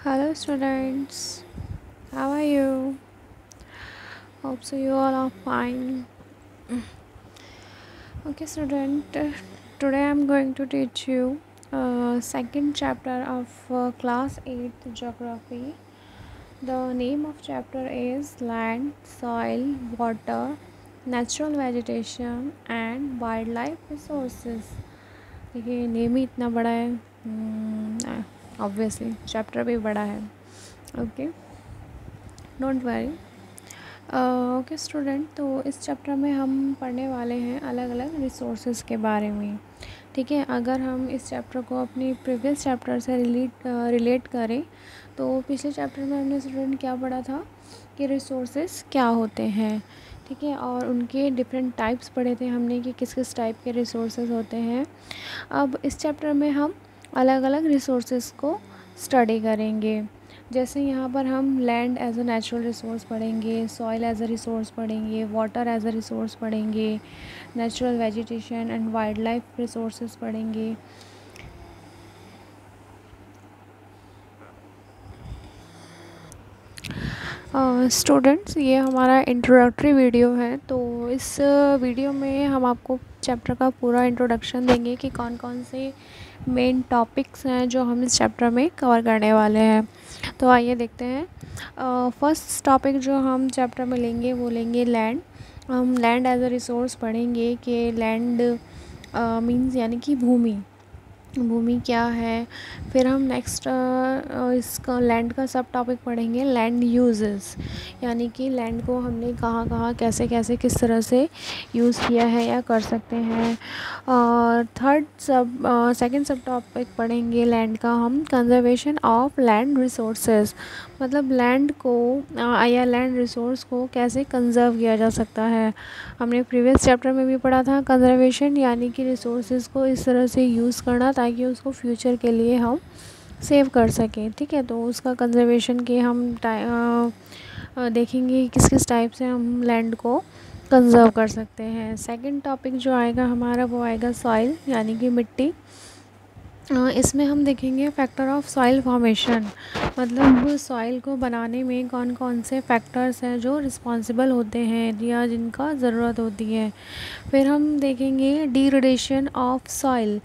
Hello, students. How are you? Hope so. You all are fine. Okay, student. Today I'm going to teach you second chapter of class 8 geography. The name of chapter is land, soil, water, natural vegetation and wildlife resources. देखिए name ही इतना बड़ा है obviously chapter भी बड़ा है. Okay, don't worry. Okay student, तो इस chapter में हम पढ़ने वाले हैं अलग अलग रिसोर्सेज के बारे में. ठीक है, अगर हम इस चैप्टर को अपनी प्रीवियस चैप्टर से रिलेट करें तो पिछले चैप्टर में हमने स्टूडेंट क्या पढ़ा था कि रिसोर्सेज क्या होते हैं. ठीक है, और उनके डिफरेंट टाइप्स पढ़े थे हमने कि किस किस टाइप के रिसोर्सेज होते हैं. अब इस चैप्टर में हम अलग अलग रिसोर्सेज को स्टडी करेंगे. जैसे यहाँ पर हम land as a natural resource पढ़ेंगे, सॉइल एज अ रिसोर्स पढ़ेंगे, वाटर एज अ रिसोर्स पढ़ेंगे, natural vegetation and wild life resources पढ़ेंगे. स्टूडेंट्स, ये हमारा इंट्रोडक्टरी वीडियो है. तो इस वीडियो में हम आपको चैप्टर का पूरा इंट्रोडक्शन देंगे कि कौन कौन से मेन टॉपिक्स हैं जो हम इस चैप्टर में कवर करने वाले हैं. तो आइए देखते हैं. फर्स्ट टॉपिक जो हम चैप्टर में लेंगे वो लेंगे लैंड. हम लैंड एज अ रिसोर्स पढ़ेंगे कि लैंड मीन्स यानी कि भूमि. भूमि क्या है. फिर हम नेक्स्ट इसका लैंड का सब टॉपिक पढ़ेंगे लैंड यूजेस, यानी कि लैंड को हमने कहाँ कहाँ कैसे कैसे किस तरह से यूज़ किया है या कर सकते हैं. और सेकंड सब टॉपिक पढ़ेंगे लैंड का हम कंजर्वेशन ऑफ लैंड रिसोर्सेज, मतलब लैंड को या लैंड रिसोर्स को कैसे कंजर्व किया जा सकता है. हमने प्रीवियस चैप्टर में भी पढ़ा था कंजर्वेशन यानी कि रिसोर्सेज को इस तरह से यूज़ करना ताकि उसको फ्यूचर के लिए हम सेव कर सकें. ठीक है, तो उसका कंजर्वेशन के हम देखेंगे किस किस टाइप से हम लैंड को कंजर्व कर सकते हैं. सेकंड टॉपिक जो आएगा हमारा वो आएगा सॉइल यानी कि मिट्टी. इसमें हम देखेंगे फैक्टर ऑफ सॉइल फॉर्मेशन, मतलब सॉइल को बनाने में कौन कौन से फैक्टर्स हैं जो रिस्पॉन्सिबल होते हैं या जिनका ज़रूरत होती है. फिर हम देखेंगे डिग्रेडेशन ऑफ सॉइल.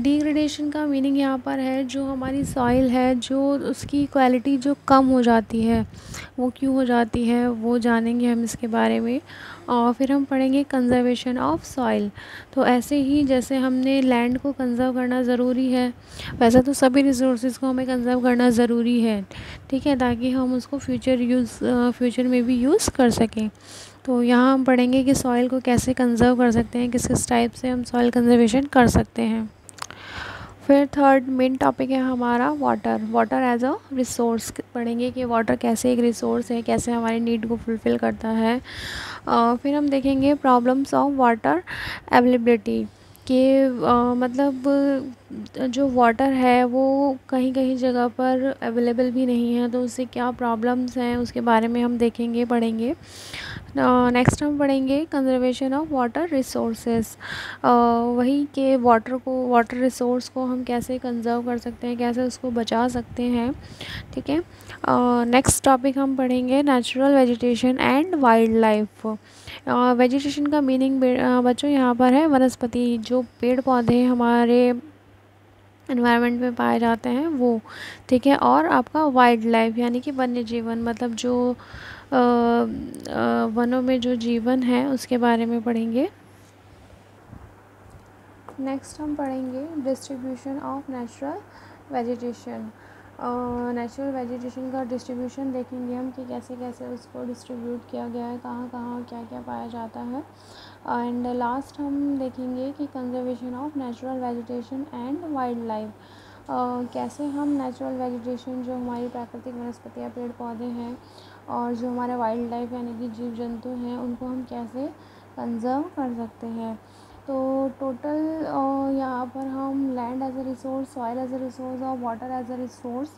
डिग्रेडेशन का मीनिंग यहाँ पर है जो हमारी सॉइल है जो उसकी क्वालिटी जो कम हो जाती है वो क्यों हो जाती है वो जानेंगे हम इसके बारे में. और फिर हम पढ़ेंगे कंजर्वेशन ऑफ सॉइल. तो ऐसे ही जैसे हमने लैंड को कंजर्व करना ज़रूरी है वैसे तो सभी रिसोर्सेज को हमें कंजर्व करना ज़रूरी है. ठीक है, ताकि हम उसको फ्यूचर में भी यूज़ कर सकें. तो यहाँ हम पढ़ेंगे कि सॉइल को कैसे कंजर्व कर सकते हैं, किस किस टाइप से हम सॉइल कंजर्वेशन कर सकते हैं. फिर थर्ड मेन टॉपिक है हमारा water. Water as a resource पढ़ेंगे कि वाटर कैसे एक रिसोर्स है, कैसे हमारी नीड को फुलफ़िल करता है. फिर हम देखेंगे प्रॉब्लम्स ऑफ वाटर अवेलेबिलिटी कि मतलब जो वाटर है वो कहीं कहीं जगह पर अवेलेबल भी नहीं है तो उससे क्या प्रॉब्लम्स हैं उसके बारे में हम देखेंगे पढ़ेंगे. नेक्स्ट हम पढ़ेंगे कंजर्वेशन ऑफ वाटर रिसोर्सेज, वही के वाटर रिसोर्स को हम कैसे कंजर्व कर सकते हैं, कैसे उसको बचा सकते हैं. ठीक है, नेक्स्ट टॉपिक हम पढ़ेंगे natural vegetation and wild life. Vegetation का मीनिंग बच्चों यहाँ पर है वनस्पति, जो पेड़ पौधे हमारे एनवायरनमेंट में पाए जाते हैं वो. ठीक है, और आपका वाइल्ड लाइफ यानी कि वन्य जीवन, मतलब जो वनों में जो जीवन है उसके बारे में पढ़ेंगे. नेक्स्ट हम पढ़ेंगे distribution of natural vegetation. Natural vegetation का डिस्ट्रीब्यूशन देखेंगे हम कि कैसे कैसे उसको डिस्ट्रीब्यूट किया गया है, कहाँ कहाँ क्या क्या पाया जाता है. एंड लास्ट हम देखेंगे कि conservation of natural vegetation and wild life. कैसे हम नेचुरल वेजिटेशन जो हमारी प्राकृतिक वनस्पतियाँ पेड़ पौधे हैं और जो हमारे वाइल्ड लाइफ यानी कि जीव जंतु हैं उनको हम कैसे कंजर्व कर सकते हैं. तो टोटल यहाँ पर हम land as a resource, soil as a resource और वाटर एज अ रिसोर्स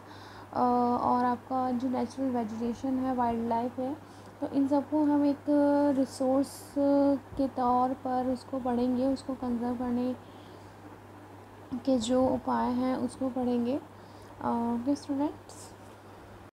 और आपका जो नेचुरल वेजिटेशन है, वाइल्ड लाइफ है, तो इन सबको हम एक रिसोर्स के तौर पर उसको पढ़ेंगे, उसको कंजर्व करने के जो उपाय हैं उसको पढ़ेंगे. Okay students,